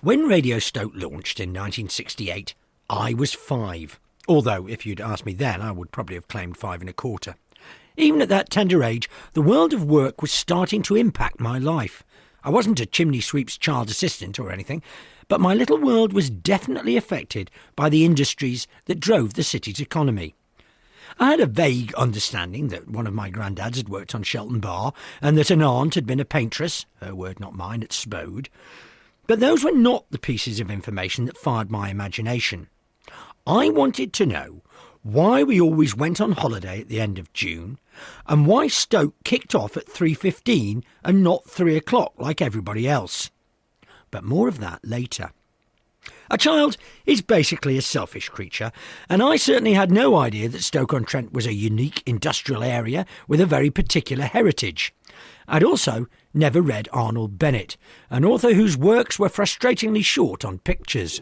When Radio Stoke launched in 1968, I was 5. Although, if you'd asked me then, I would probably have claimed 5 1/4. Even at that tender age, the world of work was starting to impact my life. I wasn't a chimney sweep's child assistant or anything, but my little world was definitely affected by the industries that drove the city's economy. I had a vague understanding that one of my granddads had worked on Shelton Bar and that an aunt had been a paintress, her word not mine, at Spode. But those were not the pieces of information that fired my imagination. I wanted to know why we always went on holiday at the end of June and why Stoke kicked off at 3:15 and not 3 o'clock like everybody else. But more of that later. A child is basically a selfish creature, and I certainly had no idea that Stoke-on-Trent was a unique industrial area with a very particular heritage. I'd also never read Arnold Bennett, an author whose works were frustratingly short on pictures.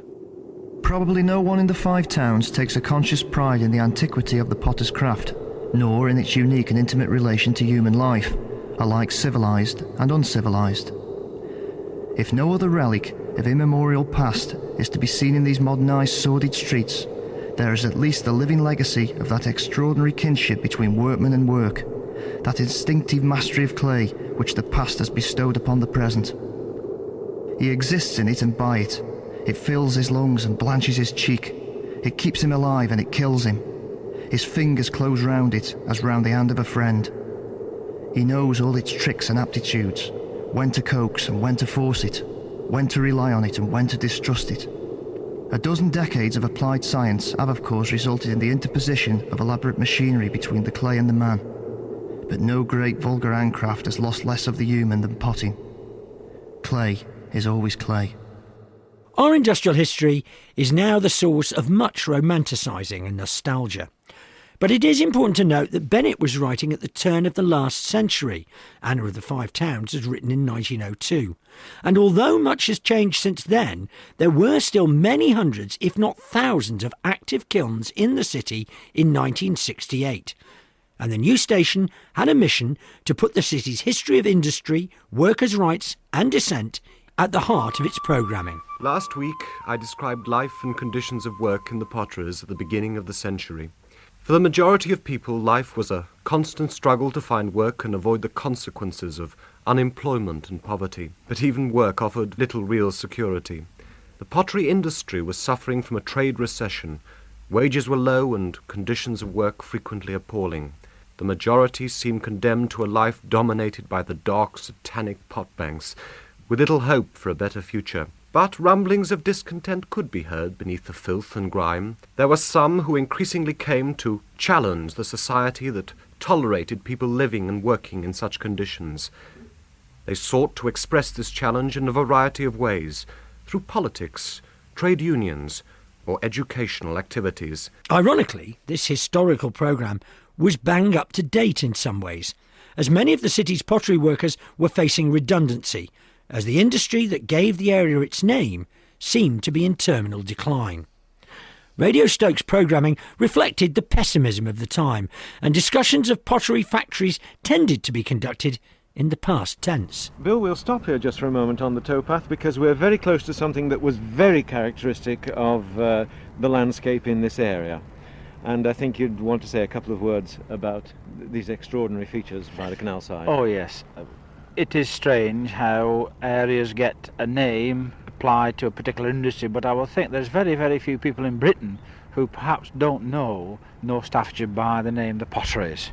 Probably no one in the Five Towns takes a conscious pride in the antiquity of the potter's craft, nor in its unique and intimate relation to human life, alike civilised and uncivilised. If no other relic of immemorial past is to be seen in these modernised sordid streets, there is at least the living legacy of that extraordinary kinship between workman and work, that instinctive mastery of clay which the past has bestowed upon the present. He exists in it and by it. It fills his lungs and blanches his cheek. It keeps him alive and it kills him. His fingers close round it as round the hand of a friend. He knows all its tricks and aptitudes, when to coax and when to force it, when to rely on it and when to distrust it. A dozen decades of applied science have of course resulted in the interposition of elaborate machinery between the clay and the man. But no great vulgar handcraft has lost less of the human than potting. Clay is always clay. Our industrial history is now the source of much romanticising and nostalgia. But it is important to note that Bennett was writing at the turn of the last century. Anna of the Five Towns was written in 1902. And although much has changed since then, there were still many hundreds, if not thousands, of active kilns in the city in 1968. And the new station had a mission to put the city's history of industry, workers' rights and dissent at the heart of its programming. Last week, I described life and conditions of work in the potteries at the beginning of the century. For the majority of people, life was a constant struggle to find work and avoid the consequences of unemployment and poverty. But even work offered little real security. The pottery industry was suffering from a trade recession. Wages were low and conditions of work frequently appalling. The majority seemed condemned to a life dominated by the dark, satanic potbanks, with little hope for a better future. But rumblings of discontent could be heard beneath the filth and grime. There were some who increasingly came to challenge the society that tolerated people living and working in such conditions. They sought to express this challenge in a variety of ways, through politics, trade unions, or educational activities. Ironically, this historical programme was bang up to date in some ways, as many of the city's pottery workers were facing redundancy, as the industry that gave the area its name seemed to be in terminal decline. Radio Stoke's programming reflected the pessimism of the time, and discussions of pottery factories tended to be conducted in the past tense. Bill, we'll stop here just for a moment on the towpath because we're very close to something that was very characteristic of the landscape in this area. And I think you'd want to say a couple of words about these extraordinary features by the canal side. Oh yes. It is strange how areas get a name applied to a particular industry, but I will think there's very, very few people in Britain who perhaps don't know North Staffordshire by the name the potteries.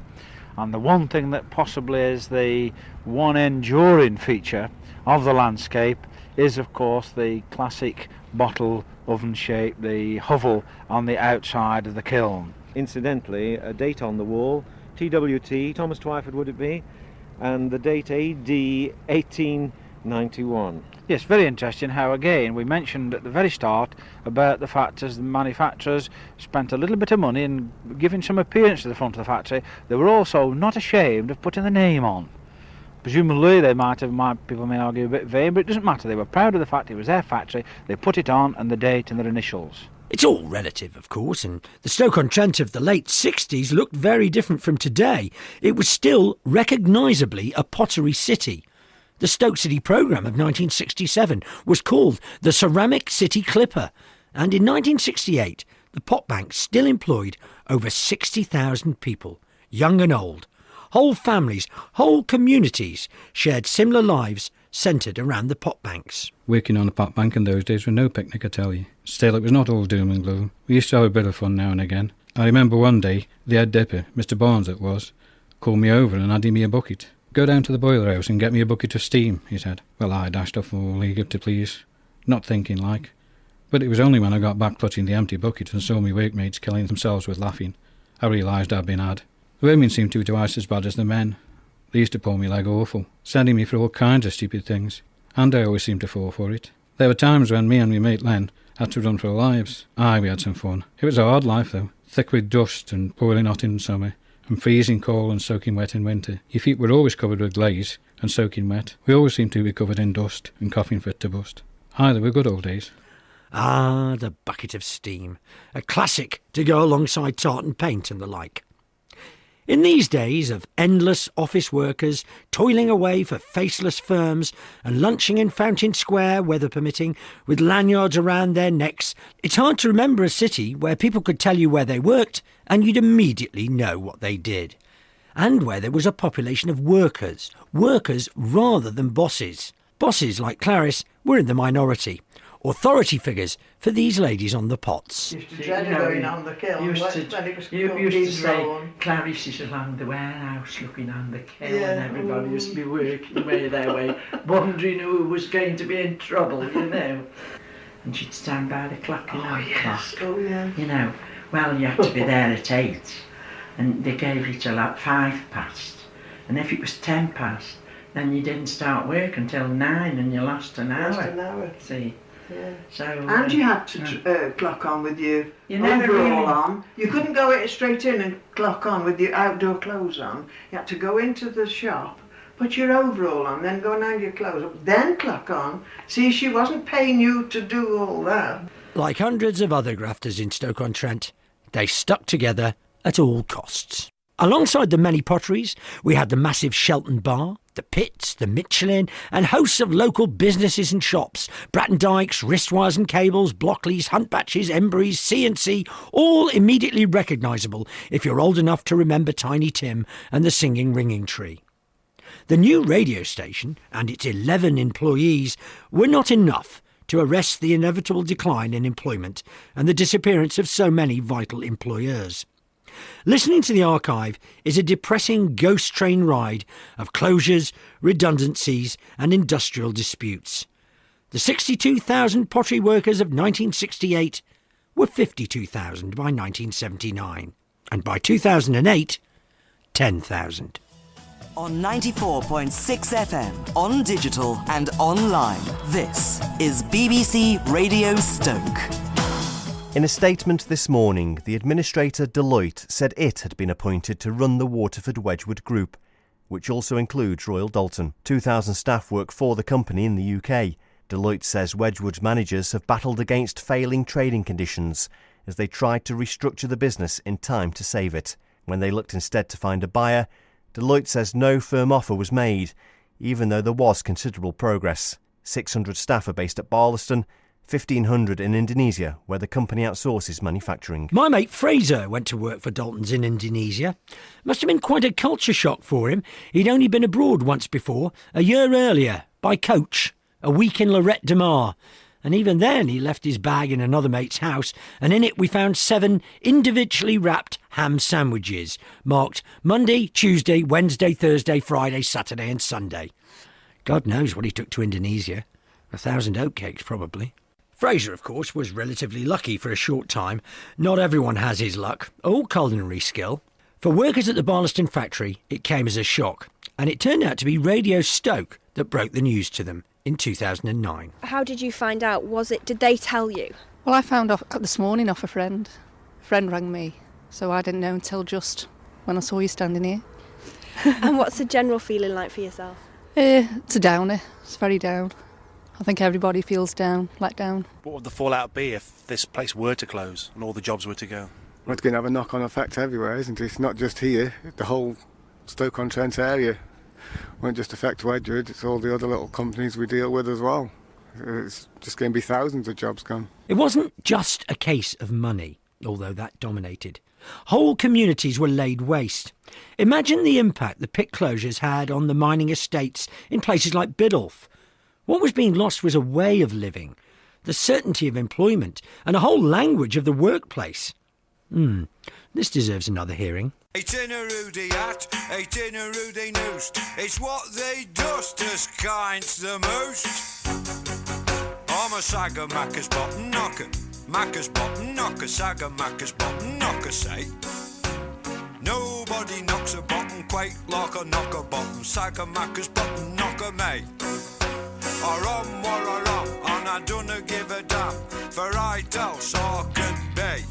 And the one thing that possibly is the one enduring feature of the landscape is, of course, the classic bottle oven shape, the hovel on the outside of the kiln. Incidentally, a date on the wall, TWT, Thomas Twyford would it be, and the date AD 1891. Yes, very interesting how, again, we mentioned at the very start about the fact as the manufacturers spent a little bit of money in giving some appearance to the front of the factory, they were also not ashamed of putting the name on. Presumably people may argue a bit vain, but it doesn't matter. They were proud of the fact it was their factory, they put it on, and the date and their initials. It's all relative, of course, and the Stoke-on-Trent of the late 60s looked very different from today. It was still recognisably a pottery city. The Stoke City programme of 1967 was called the Ceramic City Clipper, and in 1968 the pot bank still employed over 60,000 people, young and old. Whole families, whole communities shared similar lives centred around the pot banks. Working on a pot bank in those days was no picnic, I tell you. Still, it was not all doom and gloom. We used to have a bit of fun now and again. I remember one day, the head dipper, Mr. Barnes it was, called me over and handed me a bucket. "Go down to the boiler house and get me a bucket of steam," he said. Well, I dashed off all eager to please, not thinking like. But it was only when I got back clutching the empty bucket and saw me workmates killing themselves with laughing, I realised I'd been had. The women seemed to be twice as bad as the men. They used to pull me leg awful, sending me for all kinds of stupid things, and I always seemed to fall for it. There were times when me and my mate Len had to run for our lives. Aye, we had some fun. It was a hard life though, thick with dust and boiling hot in summer, and freezing cold and soaking wet in winter. Your feet were always covered with glaze and soaking wet. We always seemed to be covered in dust and coughing fit to bust. Aye, they were good old days. Ah, the bucket of steam. A classic to go alongside tartan paint and the like. In these days of endless office workers toiling away for faceless firms and lunching in Fountain Square, weather permitting, with lanyards around their necks, it's hard to remember a city where people could tell you where they worked and you'd immediately know what they did. And where there was a population of workers rather than bosses. Bosses like Clarice were in the minority. Authority figures for these ladies on the pots. Used to dread going on the kiln when it was used to say, Clarice is along the warehouse looking on the kiln, and everybody used to be working away their way, wondering who was going to be in trouble, you know. And she'd stand by the clock, you know, you know. Well, you had to be there at 8, and they gave you till like 5 past, and if it was 10 past, then you didn't start work until 9, and you lost an hour. See. Yeah. So, and you had to clock on with your never overall really on. You couldn't go straight in and clock on with your outdoor clothes on. You had to go into the shop, put your overall on, then go and hang your clothes up, then clock on. See, she wasn't paying you to do all that. Like hundreds of other grafters in Stoke-on-Trent, they stuck together at all costs. Alongside the many potteries, we had the massive Shelton Bar, the Pits, the Michelin, and hosts of local businesses and shops, Bratton Dykes, Wristwires and Cables, Blockleys, Huntbatches, Embreys, C&C, all immediately recognisable if you're old enough to remember Tiny Tim and the Singing Ringing Tree. The new radio station and its 11 employees were not enough to arrest the inevitable decline in employment and the disappearance of so many vital employers. Listening to the archive is a depressing ghost train ride of closures, redundancies and industrial disputes. The 62,000 pottery workers of 1968 were 52,000 by 1979, and by 2008, 10,000. On 94.6 FM, on digital and online, this is BBC Radio Stoke. In a statement this morning, the administrator Deloitte said it had been appointed to run the Waterford-Wedgwood Group, which also includes Royal Dalton. 2,000 staff work for the company in the UK. Deloitte says Wedgwood's managers have battled against failing trading conditions as they tried to restructure the business in time to save it. When they looked instead to find a buyer, Deloitte says no firm offer was made, even though there was considerable progress. 600 staff are based at Barlaston, 1,500 in Indonesia, where the company outsources manufacturing. My mate Fraser went to work for Dalton's in Indonesia. Must have been quite a culture shock for him. He'd only been abroad once before, a year earlier, by coach, a week in Lorette de Mar. And even then he left his bag in another mate's house, and in it we found 7 individually wrapped ham sandwiches, marked Monday, Tuesday, Wednesday, Thursday, Friday, Saturday and Sunday. God knows what he took to Indonesia. 1,000 oatcakes, probably. Fraser, of course, was relatively lucky for a short time. Not everyone has his luck, or culinary skill. For workers at the Barlaston factory, it came as a shock, and it turned out to be Radio Stoke that broke the news to them in 2009. How did you find out? Did they tell you? Well, I found out this morning off a friend. A friend rang me, so I didn't know until just when I saw you standing here. And what's the general feeling like for yourself? It's a downer. It's very down. I think everybody feels down, let down. What would the fallout be if this place were to close and all the jobs were to go? Well, it's going to have a knock-on effect everywhere, isn't it? It's not just here, the whole Stoke-on-Trent area. won't just affect Wedgwood, it's all the other little companies we deal with as well. It's just going to be thousands of jobs gone. It wasn't just a case of money, although that dominated. Whole communities were laid waste. Imagine the impact the pit closures had on the mining estates in places like Biddulph. What was being lost was a way of living, the certainty of employment, and a whole language of the workplace. This deserves another hearing. It's in a Rudy hat, it's in a Rudy noose. It's what they dust as kinds the most. I'm a Saga Macca's bottom knocker. Macca's bottom knocker, Saga Macca's bottom knocker, say. Nobody knocks a bottom quite like a knocker bottom. Saga Macca's bottom knocker, mate. I'm and I don't give a damn. For I tell so I could be.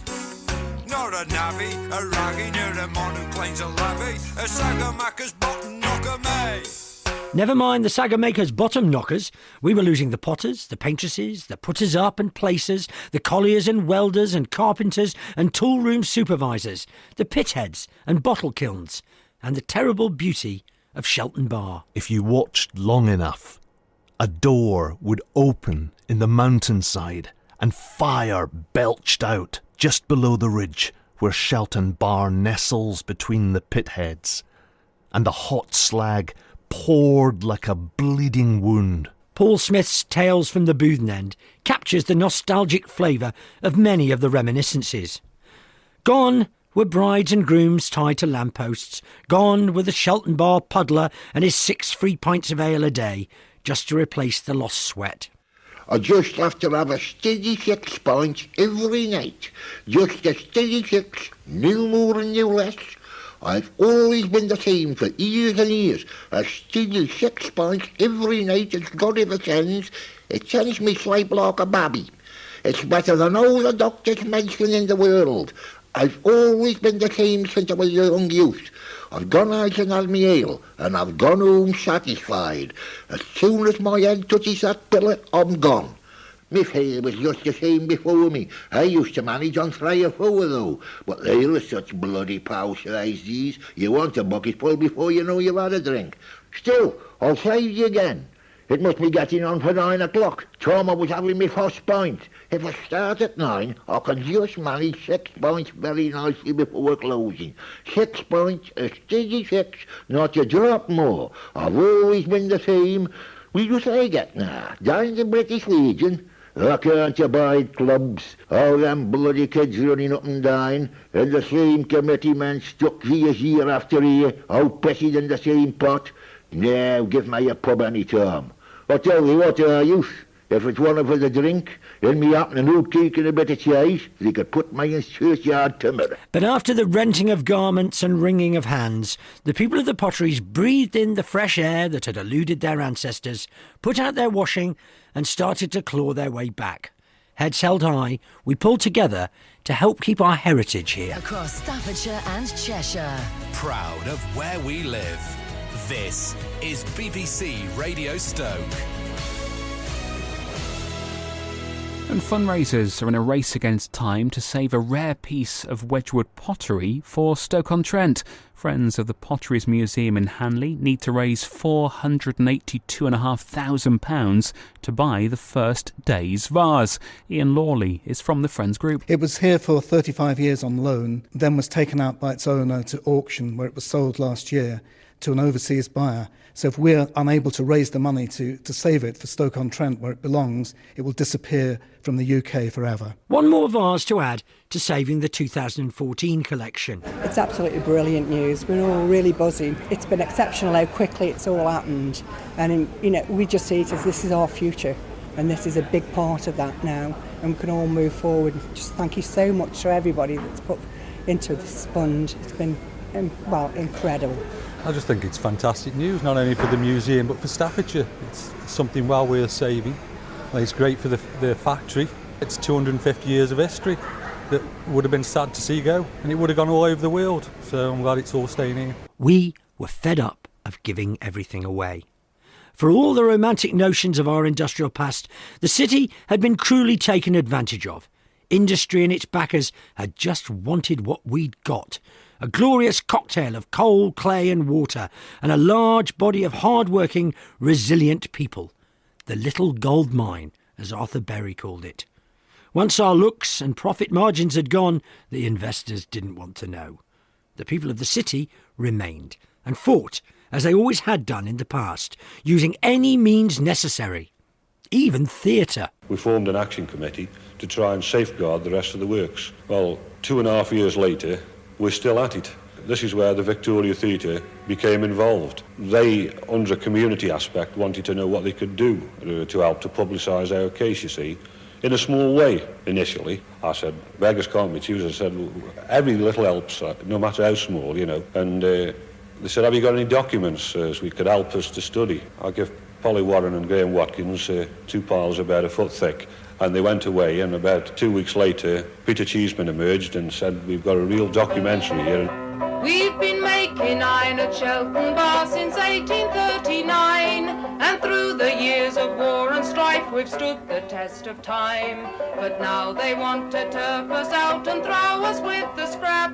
Not a navvy, a raggy, near a mon who claims a lavvy. A Saga Macca's bottom knocker, mate. Never mind the Saga makers' bottom knockers. We were losing the potters, the paintresses, the putters up and placers, the colliers and welders and carpenters and tool room supervisors, the pit heads and bottle kilns, and the terrible beauty of Shelton Bar. If you watched long enough, a door would open in the mountainside and fire belched out just below the ridge where Shelton Bar nestles between the pit heads, and the hot slag poured like a bleeding wound. Paul Smith's Tales from the Boothen End captures the nostalgic flavour of many of the reminiscences. Gone were brides and grooms tied to lampposts. Gone were the Shelton Bar puddler and his 6 free pints of ale a day, just to replace the lost sweat. I just have to have a steady 6 pints every night. Just a steady 6, no more and no less. I've always been the same for years and years. A steady 6 pints every night as God ever sends. It sends me sleep like a babby. It's better than all the doctor's medicine in the world. I've always been the same since I was a young youth. I've gone out and had me ale, and I've gone home satisfied. As soon as my head touches that pillow, I'm gone. My fare was just the same before me. I used to manage on 3 or 4 though, but they are such bloody power-size these. You want a bucket full before you know you've had a drink. Still, I'll save you again. It must be getting on for 9 o'clock. Time I was having my first pint. If I start at 9, I can just manage 6 pints very nicely before closing. 6 pints, a steady 6, not a drop more. I've always been the same. We just say get now, down the British Legion. I can't abide clubs, all them bloody kids running up and down, and the same committee men stuck year after year, out petted in the same pot. Now give me a pub any time. I tell you what, youth, if it's one of us a drink, and me up and oat cake and a bit of cheese, they could put me in churchyard tomorrow. But after the renting of garments and wringing of hands, the people of the potteries breathed in the fresh air that had eluded their ancestors, put out their washing, and started to claw their way back. Heads held high, we pulled together to help keep our heritage here. Across Staffordshire and Cheshire. Proud of where we live. This is BBC Radio Stoke. And fundraisers are in a race against time to save a rare piece of Wedgwood pottery for Stoke-on-Trent. Friends of the Potteries Museum in Hanley need to raise £482,500 to buy the first day's vase. Ian Lawley is from the Friends Group. It was here for 35 years on loan, then was taken out by its owner to auction, where it was sold last year to an overseas buyer. So if we're unable to raise the money to save it for Stoke-on-Trent, where it belongs, it will disappear from the UK forever. One more vase to add to saving the 2014 collection. It's absolutely brilliant news. We're all really buzzing. It's been exceptional how quickly it's all happened. And, we just see it as this is our future. And this is a big part of that now. And we can all move forward. Just thank you so much to everybody that's put into this fund. It's been, incredible. I just think it's fantastic news, not only for the museum but for Staffordshire. It's something well worth saving. It's great for the factory. It's 250 years of history that would have been sad to see go, and it would have gone all over the world. So I'm glad it's all staying here. We were fed up of giving everything away. For all the romantic notions of our industrial past, the city had been cruelly taken advantage of. Industry and its backers had just wanted what we'd got. a glorious cocktail of coal, clay and water, and a large body of hard-working, resilient people. The little gold mine, as Arthur Berry called it. Once our looks and profit margins had gone, the investors didn't want to know. The people of the city remained and fought, as they always had done in the past, using any means necessary, even theatre. We formed an action committee to try and safeguard the rest of the works. Well, 2.5 years later, we're still at it. This is where the Victoria Theatre became involved. They, under a community aspect, wanted to know what they could do to help to publicise our case, you see. In a small way, initially. I said, beggars can't be choosers. I said, every little helps, no matter how small, you know. And they said, have you got any documents we could help us to study? I give Polly Warren and Graham Watkins 2 piles about a foot thick. And they went away, and about 2 weeks later, Peter Cheeseman emerged and said, we've got a real documentary here. We've been making iron at Shelton Bar since 1839, and through the years of war and strife we've stood the test of time. But now they want to turf us out and throw us with the scrap.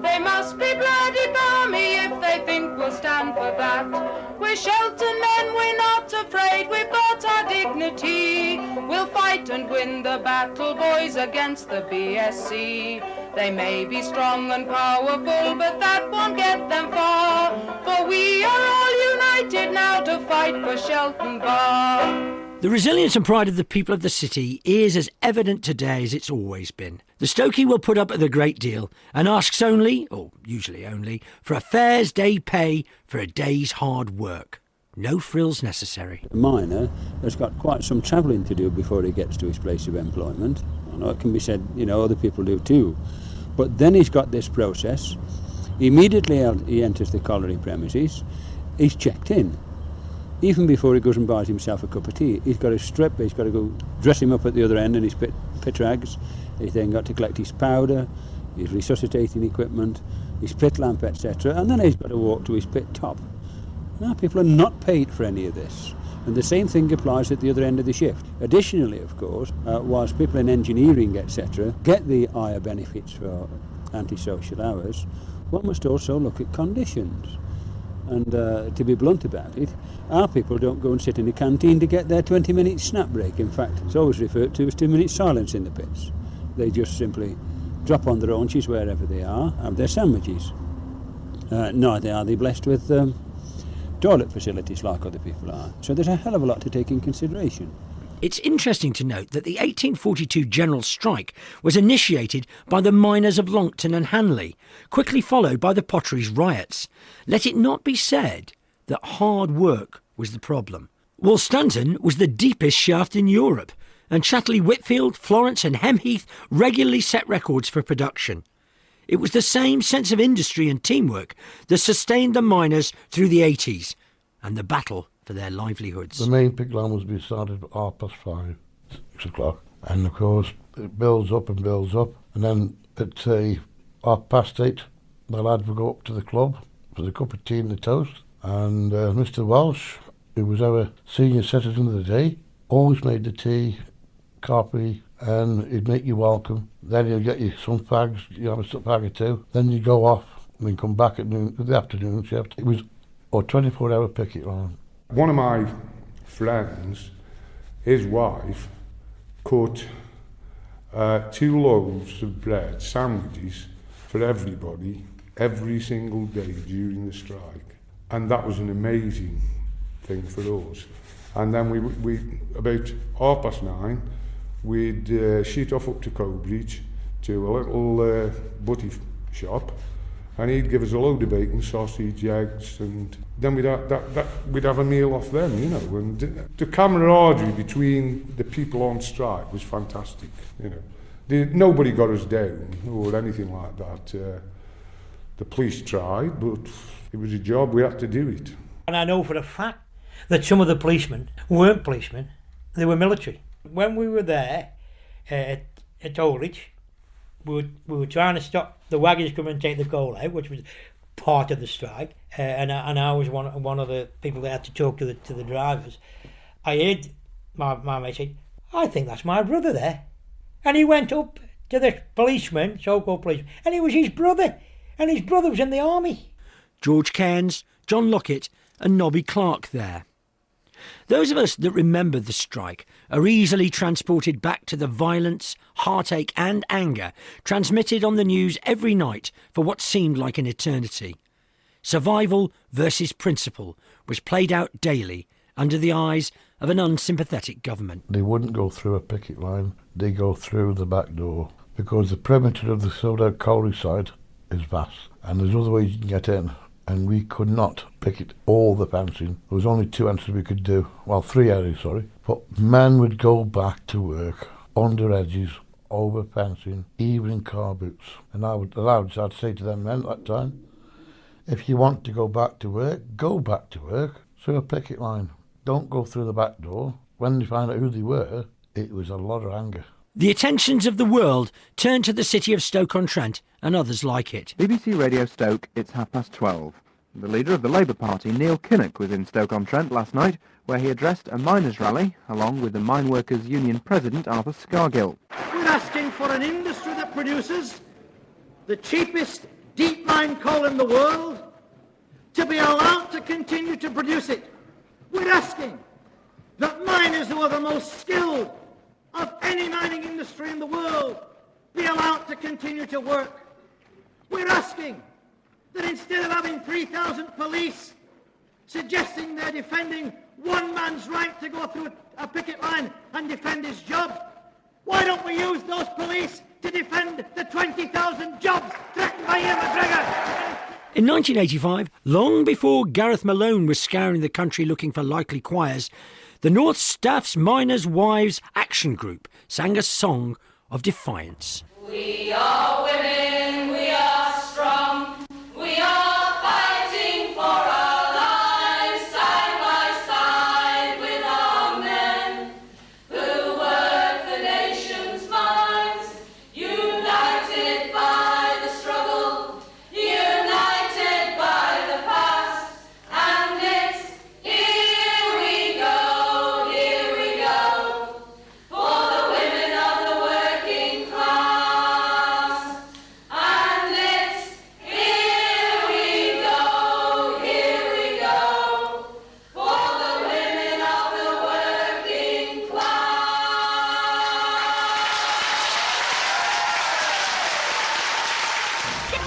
They must be bloody balmy if they think we'll stand for that. We're Shelton men, we're not afraid, we've got our dignity. We'll fight and win the battle, boys, against the BSC. They may be strong and powerful, but that won't get them far. For we are all united now to fight for Shelton Bar. The resilience and pride of the people of the city is as evident today as it's always been. The Stokey will put up with a great deal and asks only, or usually only, for a fair's day pay for a day's hard work. No frills necessary. A miner has got quite some travelling to do before he gets to his place of employment. I know it can be said, other people do too. But then he's got this process. Immediately he enters the colliery premises, he's checked in. Even before he goes and buys himself a cup of tea, he's got a strip, he's got to go dress him up at the other end in his pit rags. He's then got to collect his powder, his resuscitating equipment, his pit lamp, etc. And then he's got to walk to his pit top. Now, people are not paid for any of this. And the same thing applies at the other end of the shift. Additionally, of course, whilst people in engineering, etc., get the higher benefits for antisocial hours, one must also look at conditions. And to be blunt about it, our people don't go and sit in a canteen to get their 20-minute snap break. In fact, it's always referred to as 2 minutes silence in the pits. They just simply drop on their haunches wherever they are, have their sandwiches. Neither are they blessed with toilet facilities like other people are. So there's a hell of a lot to take in consideration. It's interesting to note that the 1842 general strike was initiated by the miners of Longton and Hanley, quickly followed by the Potteries riots. Let it not be said that hard work was the problem. Woolstonton was the deepest shaft in Europe, and Chatley Whitfield, Florence and Hemheath regularly set records for production. It was the same sense of industry and teamwork that sustained the miners through the 80s and the battle for their livelihoods. The main pick line was to be started at 5:30, 6 o'clock. And of course, it builds up, and then at say 8:30, the lads would go up to the club for the cup of tea and the toast. And Mr. Welsh, who was our senior citizen of the day, always made the tea, coffee, and he'd make you welcome. Then he'll get you some fags, you have a fag or two. Then you go off and then come back at noon, the afternoon shift. It was a 24-hour picket line. One of my friends, his wife, cut 2 loaves of bread, sandwiches, for everybody, every single day during the strike. And that was an amazing thing for us. And then we about 9:30, we'd sheet off up to Cobridge to a little butty shop, and he'd give us a load of bacon, sausage, eggs, and then we'd have a meal off them, And the camaraderie between the people on strike was fantastic, Nobody got us down or anything like that. The police tried, but it was a job, we had to do it. And I know for a fact that some of the policemen weren't policemen, they were military. When we were there at Oldridge, we were trying to stop the wagons coming and take the coal out, which was part of the strike, and I was one of the people that had to talk to the drivers. I heard my mate say, "I think that's my brother there," and he went up to the policeman, so-called policeman, and it was his brother. And his brother was in the army. George Cairns, John Lockett and Nobby Clark there. Those of us that remember the strike are easily transported back to the violence, heartache and anger transmitted on the news every night for what seemed like an eternity. Survival versus principle was played out daily under the eyes of an unsympathetic government. They wouldn't go through a picket line, they go through the back door, because the perimeter of the Soda Colliery side is vast, and there's other ways you can get in, and we could not picket all the fencing. There was only 2 answers we could do, well 3 areas, sorry. But men would go back to work, under edges, over fencing, even in car boots. And I'd say to them men at that time, if you want to go back to work through a picket line. Don't go through the back door. When they found out who they were, it was a lot of anger. The attentions of the world turned to the city of Stoke-on-Trent and others like it. BBC Radio Stoke, it's 12:30. The leader of the Labour Party, Neil Kinnock, was in Stoke-on-Trent last night, where he addressed a miners' rally, along with the Mine Workers' Union President, Arthur Scargill. We're asking for an industry that produces the cheapest deep mine coal in the world to be allowed to continue to produce it. We're asking that miners who are the most skilled of any mining industry in the world be allowed to continue to work. We're asking that instead of having 3,000 police suggesting they're defending one man's right to go through a picket line and defend his job, why don't we use those police to defend the 20,000 jobs threatened by Ian McGregor? In 1985, long before Gareth Malone was scouring the country looking for likely choirs, the North Staff's Miners' Wives Action Group sang a song of defiance. We are women, we are strong, we are fighting for our lives, side by side with our men, who work the nation's mines, united by the struggle, united by the past, and it's here we go, for the women of the working class, and it's here we go, for the women of the working class.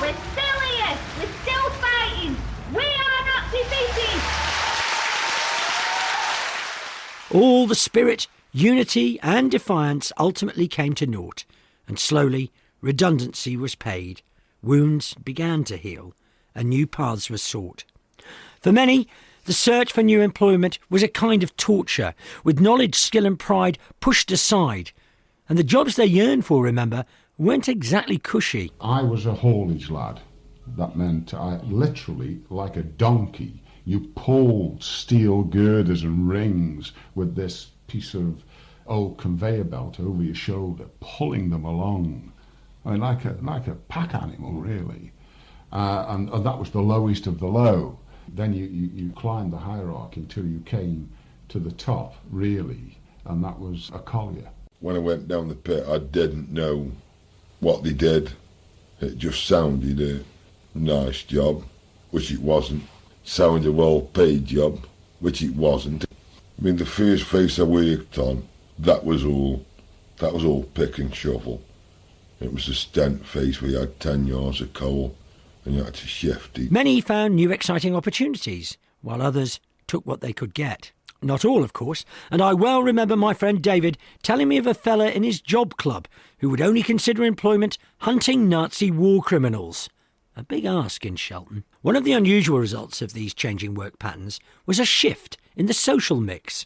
We're still here. We're still fighting. We are not defeated. All the spirit, unity and defiance ultimately came to naught, and slowly redundancy was paid, wounds began to heal, and new paths were sought. For many, the search for new employment was a kind of torture, with knowledge, skill and pride pushed aside, and the jobs they yearned for, remember, weren't exactly cushy. I was a haulage lad. That meant I literally, like a donkey, you pulled steel girders and rings with this piece of old conveyor belt over your shoulder, pulling them along. I mean, like a pack animal, really. And that was the lowest of the low. Then you climbed the hierarchy until you came to the top, really, and that was a collier. When I went down the pit, I didn't know what they did. It just sounded a nice job, which it wasn't. Sounded a well-paid job, which it wasn't. I mean, the first face I worked on, that was all pick and shovel. It was a stent face where you had 10 yards of coal and you had to shift it. Many found new exciting opportunities, while others took what they could get. Not all, of course, and I well remember my friend David telling me of a fella in his job club who would only consider employment hunting Nazi war criminals. A big ask in Shelton. One of the unusual results of these changing work patterns was a shift in the social mix.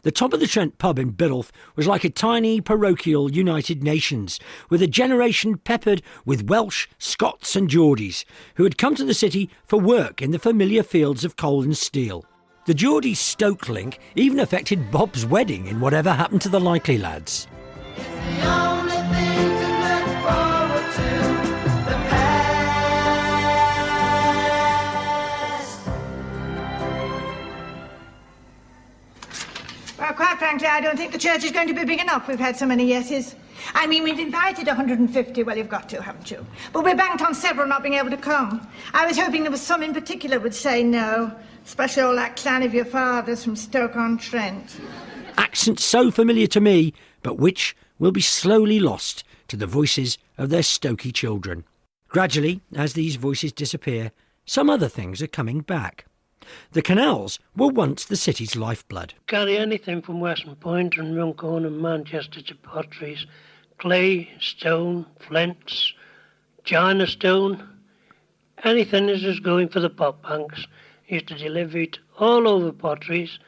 The Top of the Trent pub in Biddulph was like a tiny parochial United Nations, with a generation peppered with Welsh, Scots and Geordies, who had come to the city for work in the familiar fields of coal and steel. The Geordie Stoke link even affected Bob's wedding in Whatever Happened to the Likely Lads. Well, quite frankly, I don't think the church is going to be big enough. We've had so many yeses. I mean, we've invited 150. Well, you've got to, haven't you? But we're banked on several not being able to come. I was hoping there was some in particular would say no, especially all that clan of your father's from Stoke-on-Trent. Accents so familiar to me, but which will be slowly lost to the voices of their Stokey children. Gradually, as these voices disappear, some other things are coming back. The canals were once the city's lifeblood. Carry anything from Western Point and Runcorn and Manchester to potteries, clay, stone, flints, china stone, anything is just going for the pot banks. Used to deliver it all over potteries.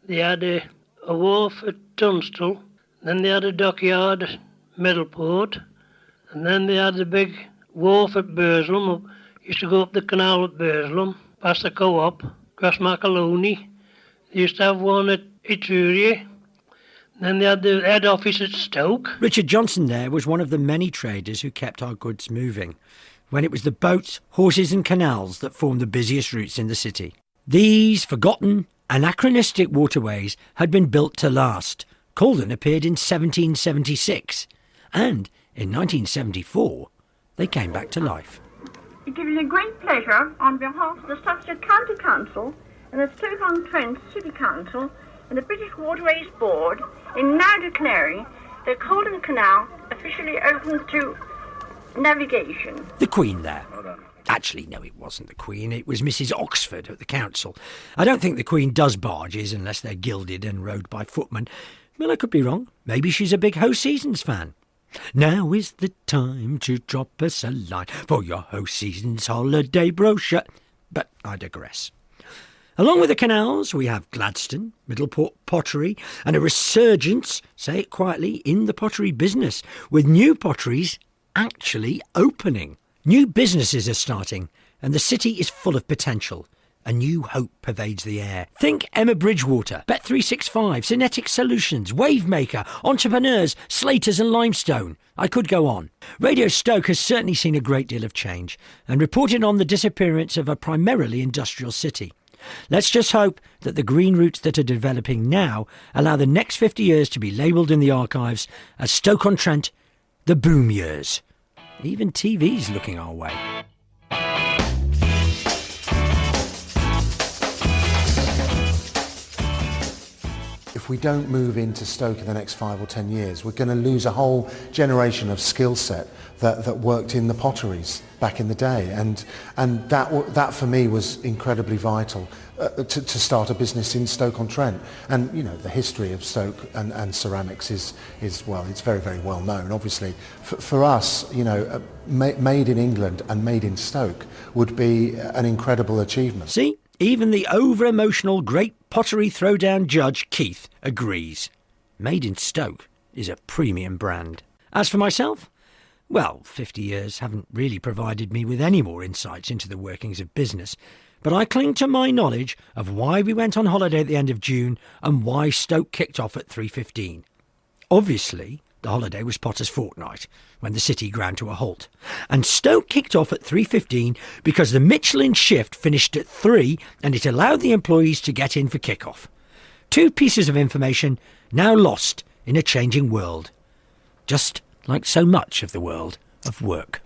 They had a wharf at Tunstall, then they had a dockyard at Middleport, and then they had the big wharf at Burslem. Used to go up the canal at Burslem, past the co-op, across Macoloni. They used to have one at Etruria. Then they had the head office at Stoke. Richard Johnson there was one of the many traders who kept our goods moving, when it was the boats, horses and canals that formed the busiest routes in the city. These forgotten, anachronistic waterways had been built to last. Calden appeared in 1776, and in 1974 they came back to life. It gives me great pleasure, on behalf of the Staffordshire County Council and the Stoke-on-Trent City Council and the British Waterways Board, in now declaring that Calden Canal officially opens to navigation. The Queen there. Actually, no, it wasn't the Queen. It was Mrs. Oxford at the council. I don't think the Queen does barges unless they're gilded and rowed by footmen. Well, I could be wrong. Maybe she's a big Ho Seasons fan. Now is the time to drop us a line for your Ho Seasons holiday brochure. But I digress. Along with the canals, we have Gladstone, Middleport pottery, and a resurgence, say it quietly, in the pottery business, with new potteries actually opening. New businesses are starting, and the city is full of potential. A new hope pervades the air. Think Emma Bridgewater, Bet365, Cinetic Solutions, Wavemaker, Entrepreneurs, Slaters and Limestone. I could go on. Radio Stoke has certainly seen a great deal of change and reported on the disappearance of a primarily industrial city. Let's just hope that the green roots that are developing now allow the next 50 years to be labelled in the archives as Stoke-on-Trent, the boom years. Even TV's looking our way. If we don't move into Stoke in the next 5 or 10 years, we're going to lose a whole generation of skill set that worked in the potteries back in the day, and that for me was incredibly vital to start a business in Stoke-on-Trent. And you know, the history of Stoke and ceramics is well, it's very, very well known. Obviously, for us, you know, made in England and made in Stoke would be an incredible achievement. See? Even the over-emotional great pottery throwdown judge, Keith, agrees. Made in Stoke is a premium brand. As for myself, well, 50 years haven't really provided me with any more insights into the workings of business, but I cling to my knowledge of why we went on holiday at the end of June and why Stoke kicked off at 3:15. Obviously, the holiday was Potter's Fortnight, when the city ground to a halt. And Stoke kicked off at 3:15 because the Michelin shift finished at 3 and it allowed the employees to get in for kick-off. 2 pieces of information now lost in a changing world. Just like so much of the world of work.